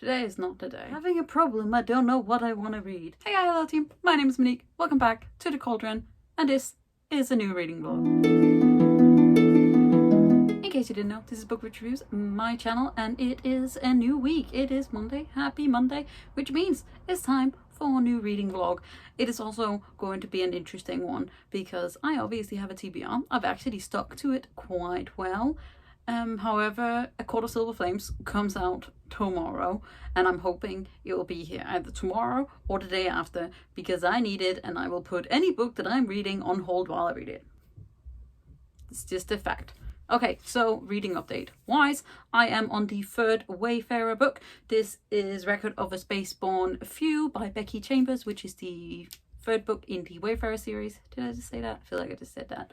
Today is not the day. Having a problem, I don't know what I want to read. Hey, hello team, my name is Monique. Welcome back to the Cauldron, and this is a new reading vlog. In case you didn't know, this is Bookwitch Reviews, my channel, and it is a new week. It is Monday, happy Monday, which means it's time for a new reading vlog. It is also going to be an interesting one because I obviously have a TBR. I've actually stuck to it quite well. However, Acotar Silver Flames comes out tomorrow, and I'm hoping it will be here either tomorrow or the day after because I need it, and I will put any book that I'm reading on hold while I read it. It's just a fact. Okay, so reading update wise, I am on the third Wayfarer book. This is Record of a Spaceborn Few by Becky Chambers, which is the third book in the Wayfarer series. Did I just say that? I feel like I just said that.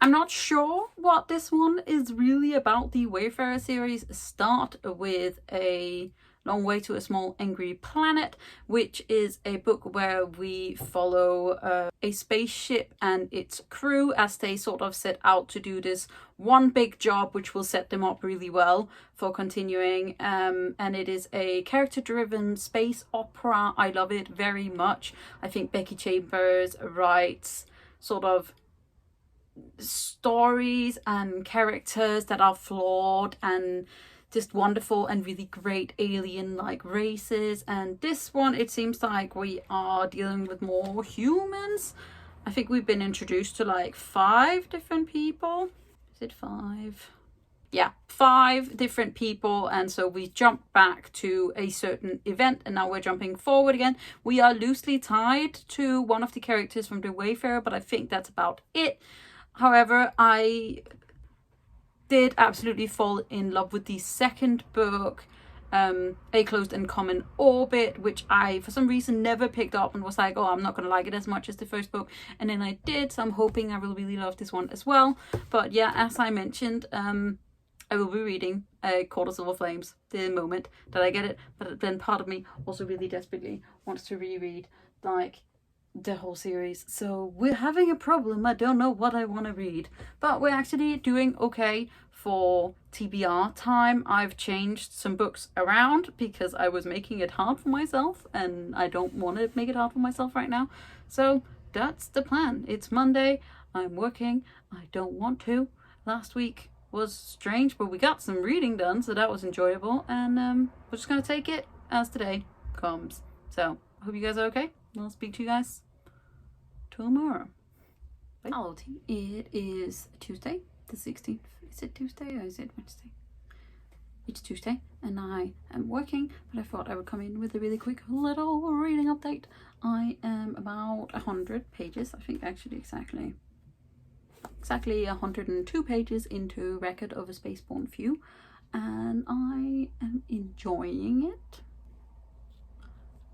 I'm not sure what this one is really about. The Wayfarer series start with A Long Way to a Small Angry Planet, which is a book where we follow a spaceship and its crew as they sort of set out to do this one big job which will set them up really well for continuing, and it is a character-driven space opera. I love it very much. I think Becky Chambers writes sort of stories and characters that are flawed and just wonderful and really great alien-like races, and this one it seems like we are dealing with more humans. I think we've been introduced to like 5 different people. Is it 5? Yeah, 5 different people, and so we jump back to a certain event and now we're jumping forward again. We are loosely tied to one of the characters from the Wayfarer, but I think that's about it. However, I did absolutely fall in love with the second book, A Closed and Common Orbit, which I for some reason never picked up and was like, oh, I'm not going to like it as much as the first book, and then I did, so I'm hoping I will really love this one as well. But yeah, as I mentioned, I will be reading Acotar Silver Flames the moment that I get it, but then part of me also really desperately wants to reread like the whole series. So we're having a problem. I don't know what I want to read, but we're actually doing okay for TBR time. I've changed some books around because I was making it hard for myself, and I don't want to make it hard for myself right now. So that's the plan. It's Monday. I'm working. I don't want to. Last week was strange, but we got some reading done, so that was enjoyable, and we're just gonna take it as today comes. So I hope you guys are okay. I'll speak to you guys tomorrow. Bye. Hello team. It is Tuesday the 16th. Is it Tuesday or is it Wednesday? It's Tuesday and I am working, but I thought I would come in with a really quick little reading update. I am about 100 pages, I think actually exactly 102 pages into Record of a Spaceborn Few, and I am enjoying it.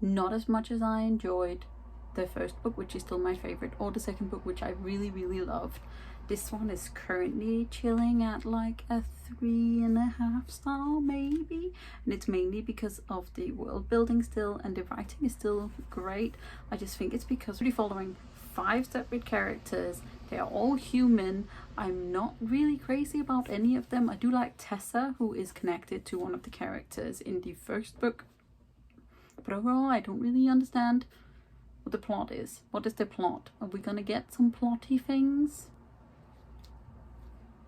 Not as much as I enjoyed the first book, which is still my favorite, or the second book, which I really loved. This one is currently chilling at like a 3.5 star maybe, and it's mainly because of the world building still, and the writing is still great. I just think it's because we're following 5 separate characters. They are all human. I'm not really crazy about any of them. I do like Tessa, who is connected to one of the characters in the first book, but overall I don't really understand what the plot is. What is the plot? Are we gonna get some plotty things?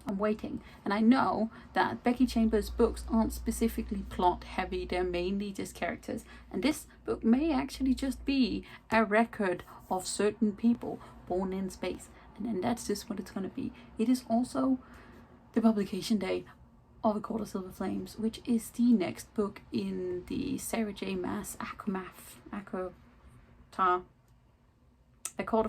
I'm waiting. And I know that Becky Chambers' books aren't specifically plot heavy, they're mainly just characters, and this book may actually just be a record of certain people born in space, and then that's just what it's gonna be. It is also the publication day of Acotar Silver Flames, which is the next book in the Sarah J. Maas Acotar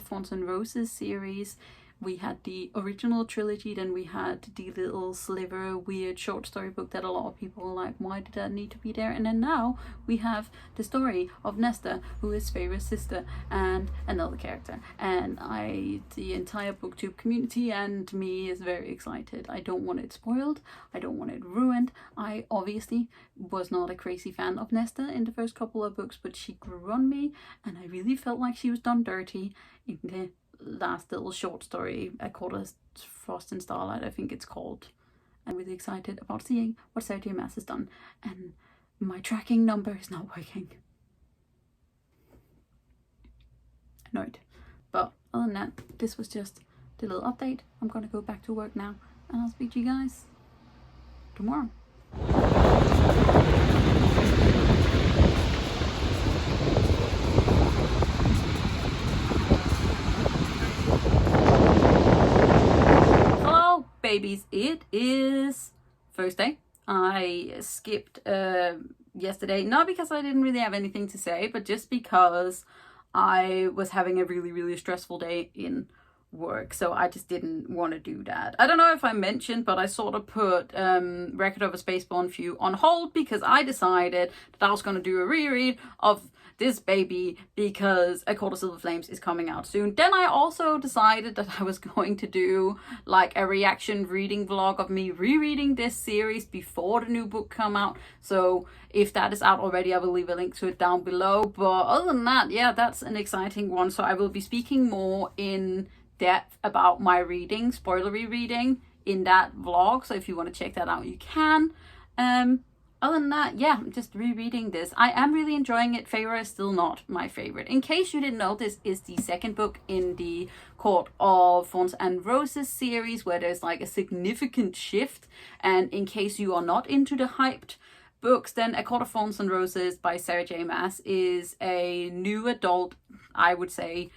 Thorns and Roses series. We had the original trilogy, then we had the little sliver weird short story book that a lot of people were like, why did that need to be there? And then now we have the story of Nesta, who is Feyre's sister, and another character. And the entire Booktube community and me is very excited. I don't want it spoiled. I don't want it ruined. I obviously was not a crazy fan of Nesta in the first couple of books, but she grew on me, and I really felt like she was done dirty in the last little short story, Acotar Frost and Starlight, I think it's called. I'm really excited about seeing what Sarah J. Maas has done. And my tracking number is not working. Annoyed. But other than that, this was just the little update. I'm gonna go back to work now, and I'll speak to you guys tomorrow. Hello, babies. It is Thursday. I skipped yesterday, not because I didn't really have anything to say, but just because I was having a really stressful day in work, so I just didn't want to do that. I don't know if I mentioned, but I sort of put Record of a Spaceborn Few on hold because I decided that I was going to do a reread of this baby because A Court of Silver Flames is coming out soon. Then I also decided that I was going to do like a reaction reading vlog of me rereading this series before the new book come out. So if that is out already, I will leave a link to it down below. But other than that, yeah, that's an exciting one. So I will be speaking more in depth about my reading, spoilery reading, in that vlog. So if you want to check that out, you can. Other than that, yeah, I'm just rereading this. I am really enjoying it. Feyre is still not my favorite. In case you didn't know, this is the second book in the Court of Thorns and Roses series where there's like a significant shift. And in case you are not into the hyped books, then A Court of Thorns and Roses by Sarah J. Maas is a new adult, I would say,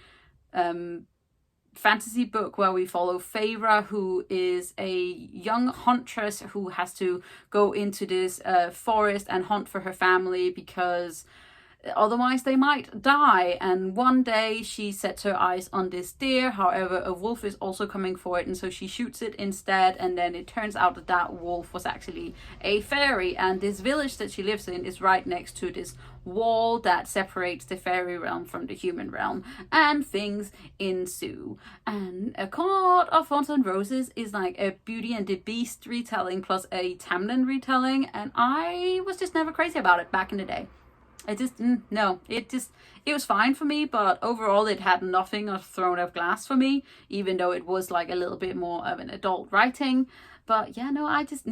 fantasy book where we follow Feyre, who is a young huntress who has to go into this forest and hunt for her family because otherwise they might die. And one day she sets her eyes on this deer, however a wolf is also coming for it, and so she shoots it instead, and then it turns out that that wolf was actually a fairy, and this village that she lives in is right next to this wall that separates the fairy realm from the human realm, and things ensue. And A Court of Thorns and Roses is like a Beauty and the Beast retelling plus a Tamlin retelling, and I was just never crazy about it back in the day. I just, no, it was fine for me, but overall it had nothing of Throne of Glass for me, even though it was like a little bit more of an adult writing. But yeah, no, I just,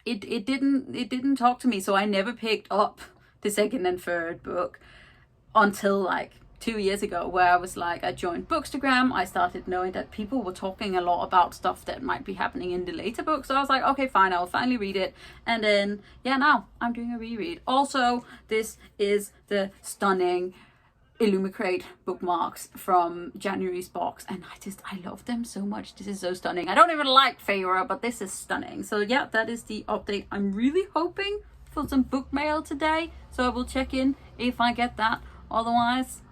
it didn't talk to me, so I never picked up the second and third book until like 2 years ago, where I was like, I joined Bookstagram. I started knowing that people were talking a lot about stuff that might be happening in the later books. So I was like, okay, fine, I'll finally read it. And then, yeah, now I'm doing a reread. Also, this is the stunning Illumicrate bookmarks from January's box, and I love them so much. This is so stunning. I don't even like Feyre, but this is stunning. So yeah, that is the update. I'm really hoping for some book mail today, so I will check in if I get that. Otherwise,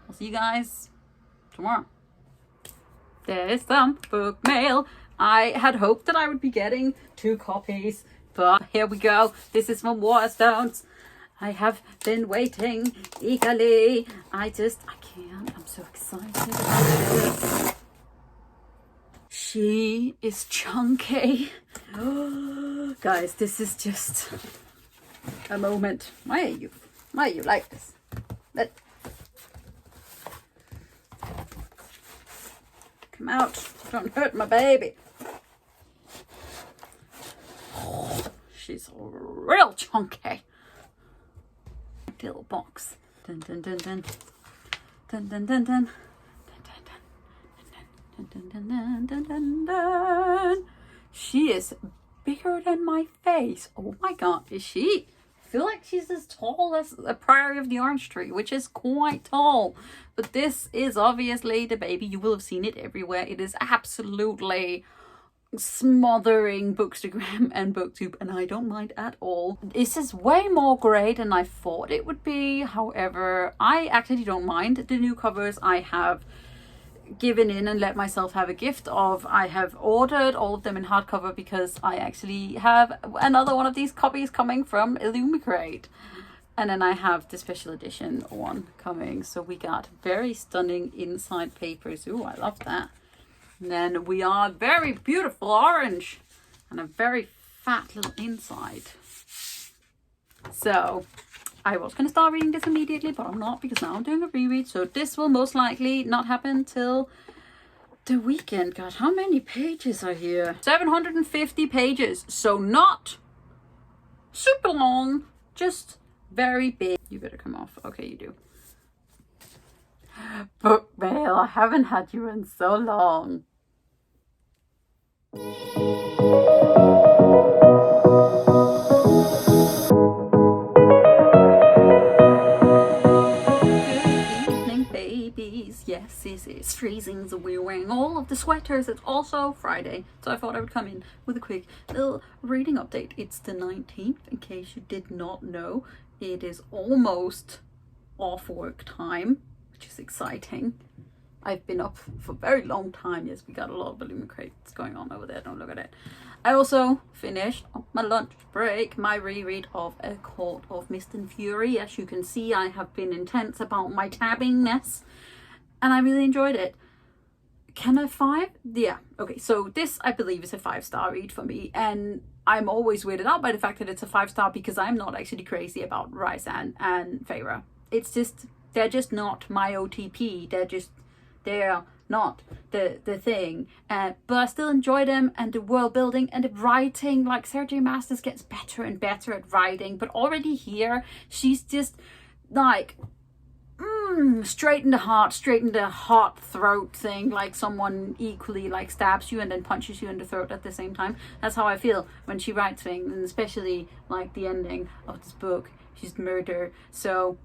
I'll see you guys tomorrow. There's some book mail. I had hoped that I would be getting 2 copies, but here we go. This is from Waterstones. I have been waiting eagerly. I can't. I'm so excited about this. She is chunky. Guys, this is just a moment. Why are you like this? Come out. Don't hurt my baby. She's real chunky. Little box. Dun dun dun dun. Dun dun dun dun. Dun dun dun dun dun dun dun. She is bigger than my face. Oh my god, is she? I feel like she's as tall as a Priory of the Orange Tree, which is quite tall. But this is obviously the baby. You will have seen it everywhere. It is absolutely smothering Bookstagram and Booktube, and I don't mind at all. This is way more grey than I thought it would be. However, I actually don't mind the new covers. I have given in and let myself have a gift of. I have ordered all of them in hardcover because I actually have another one of these copies coming from Illumicrate. And then I have the special edition one coming. So we got very stunning inside papers. Ooh, I love that. And then we are very beautiful orange and a very fat little inside. So I was going to start reading this immediately, but I'm not, because now I'm doing a reread. So this will most likely not happen till The Weekend. God, how many pages are here? 750 pages. So not super long, just very big. You better come off. Okay, you do. Bookmail, I haven't had you in so long. Yes, it's freezing, so we're wearing all of the sweaters. It's also Friday, so I thought I would come in with a quick little reading update. It's the 19th, in case you did not know. It is almost off work time, which is exciting. I've been up for a very long time. Yes, we got a lot of balloon crates going on over there. Don't look at it. I also finished on my lunch break my reread of A Court of Mist and Fury. As you can see, I have been intense about my tabbingness, and I really enjoyed it. Can I 5? Yeah. Okay, so this, I believe, is a 5-star read for me, and I'm always weirded out by the fact that it's a 5-star because I'm not actually crazy about Rysand and Feyre. It's just, they're just not my OTP. They're not the thing. But I still enjoy them, and the world building and the writing. Like, Sarah J. Maas gets better and better at writing, but already here, she's just like, straight in the heart throat thing, like someone equally like stabs you and then punches you in the throat at the same time. That's how I feel when she writes things, and especially like the ending of this book. She's murder. So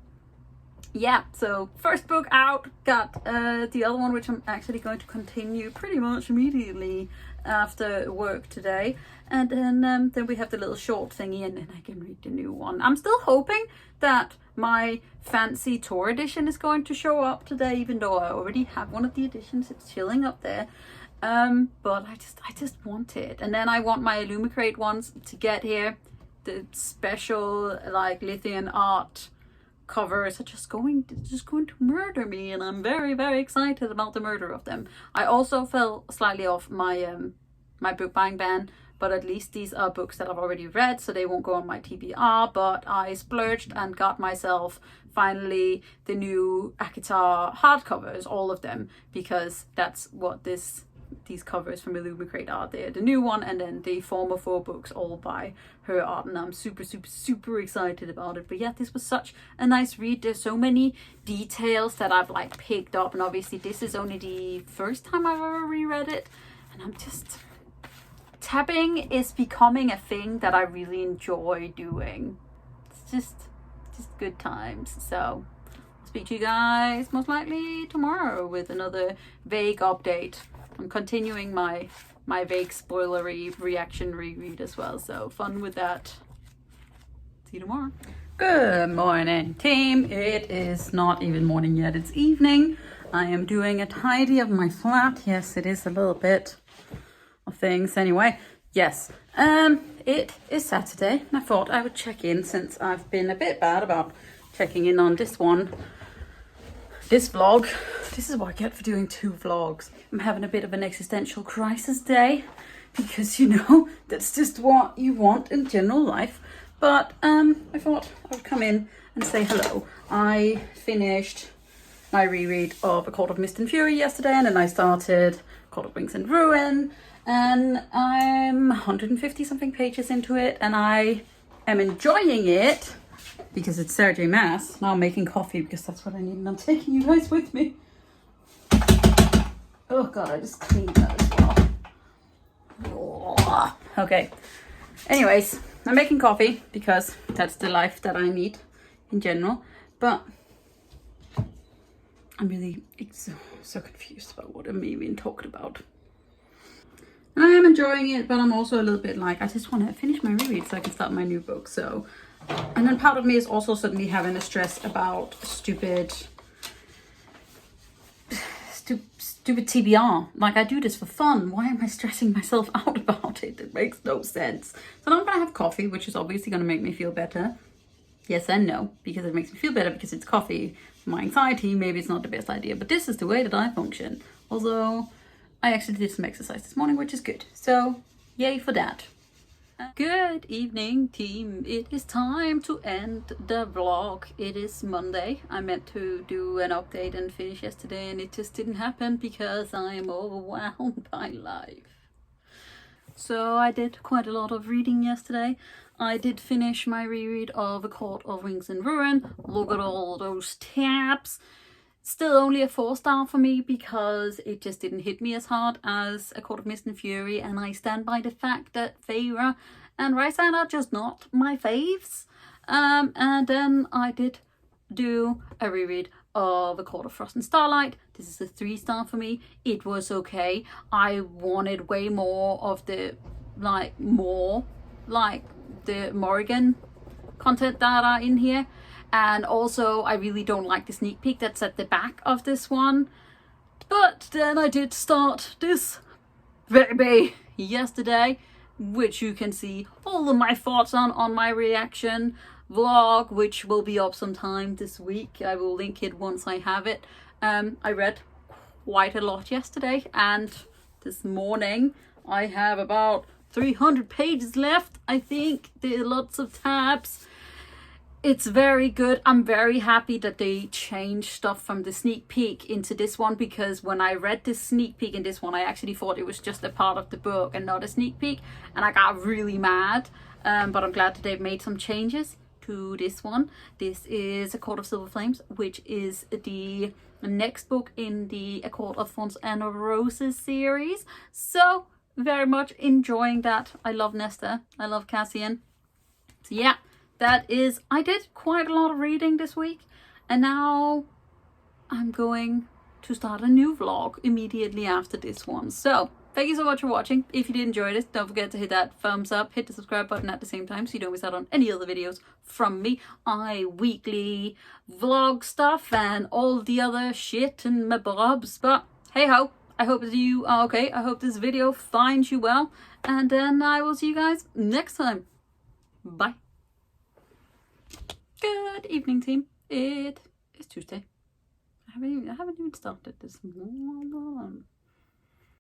yeah, so first book out, got the other one, which I'm actually going to continue pretty much immediately after work today, and then we have the little short thingy, and then I can read the new one. I'm still hoping that my fancy tour edition is going to show up today, even though I already have one of the editions. It's chilling up there, but I just want it. And then I want my Illumicrate ones to get here. The special like Lithian art covers are just going to murder me, and I'm very, very excited about the murder of them. I also fell slightly off my my book buying ban, but at least these are books that I've already read, so they won't go on my TBR. But I splurged and got myself finally the new Acotar hardcovers, all of them, because that's what these covers from Illumicrate are. They're the new one, and then the former 4 books all by her art, and I'm super excited about it. But yeah, this was such a nice read. There's so many details that I've like picked up, and obviously this is only the first time I've ever reread it, and I'm just, tabbing is becoming a thing that I really enjoy doing. It's just good times. So I'll speak to you guys most likely tomorrow with another vague update. I'm continuing my vague spoilery reaction reread as well, so fun with that. See you tomorrow. Good morning, team. It is not even morning yet, it's evening. I am doing a tidy of my flat. Yes, it is a little bit of things. Anyway, yes, it is Saturday, and I thought I would check in, since I've been a bit bad about checking in on this vlog. This is what I get for doing 2 vlogs. I'm having a bit of an existential crisis day, because you know, that's just what you want in general life. But I thought I would come in and say hello. I finished my reread of A Court of Mist and Fury yesterday, and then I started Court of Wings and Ruin, and I'm 150 something pages into it, and I am enjoying it because it's Sarah J. Maas. Now I'm making coffee because that's what I need, and I'm taking you guys with me. Oh god, I just cleaned that as well. Oh. Okay, anyways, I'm making coffee because that's the life that I need in general, but I'm really so confused about what I'm even talking about. And I am enjoying it, but I'm also a little bit like, I just want to finish my reread so I can start my new book. So, and then part of me is also suddenly having a stress about stupid TBR. Like, I do this for fun. Why am I stressing myself out about it? It makes no sense. So now I'm gonna have coffee, which is obviously gonna make me feel better. Yes and no, because it makes me feel better because it's coffee. For my anxiety, maybe it's not the best idea, but this is the way that I function. Although I actually did some exercise this morning, which is good. So yay for that. Good evening, team. It is time to end the vlog. It is Monday. I meant to do an update and finish yesterday, and it just didn't happen because I am overwhelmed by life. So I did quite a lot of reading yesterday. I did finish my reread of A Court of Wings and Ruin. Look at all those tabs. Still only a 4-star for me because it just didn't hit me as hard as A Court of Mist and Fury, and I stand by the fact that Feyre and Rysand are just not my faves. And then I did do a reread of A Court of Frost and Starlight. This is a 3-star for me. It was okay. I wanted way more of the the Morrigan content that are in here. And also, I really don't like the sneak peek that's at the back of this one. But then I did start this baby yesterday, which you can see all of my thoughts on my reaction vlog, which will be up sometime this week. I will link it once I have it. I read quite a lot yesterday, and this morning I have about 300 pages left, I think. There are lots of tabs. It's very good. I'm very happy that they changed stuff from the sneak peek into this one, because when I read this sneak peek in this one, I actually thought it was just a part of the book and not a sneak peek, and I got really mad. But I'm glad that they've made some changes to this one. This is A Court of Silver Flames, which is the next book in the A Court of Thorns and Roses series. So very much enjoying that. I love Nesta. I love Cassian. So yeah. That is, I did quite a lot of reading this week, and now I'm going to start a new vlog immediately after this one. So thank you so much for watching. If you did enjoy this, don't forget to hit that thumbs up, hit the subscribe button at the same time so you don't miss out on any other videos from me. I weekly vlog stuff and all the other shit and my blobs, but hey ho, I hope that you are okay. I hope this video finds you well, and then I will see you guys next time. Bye. Good evening, team. It is Tuesday. I haven't even started this.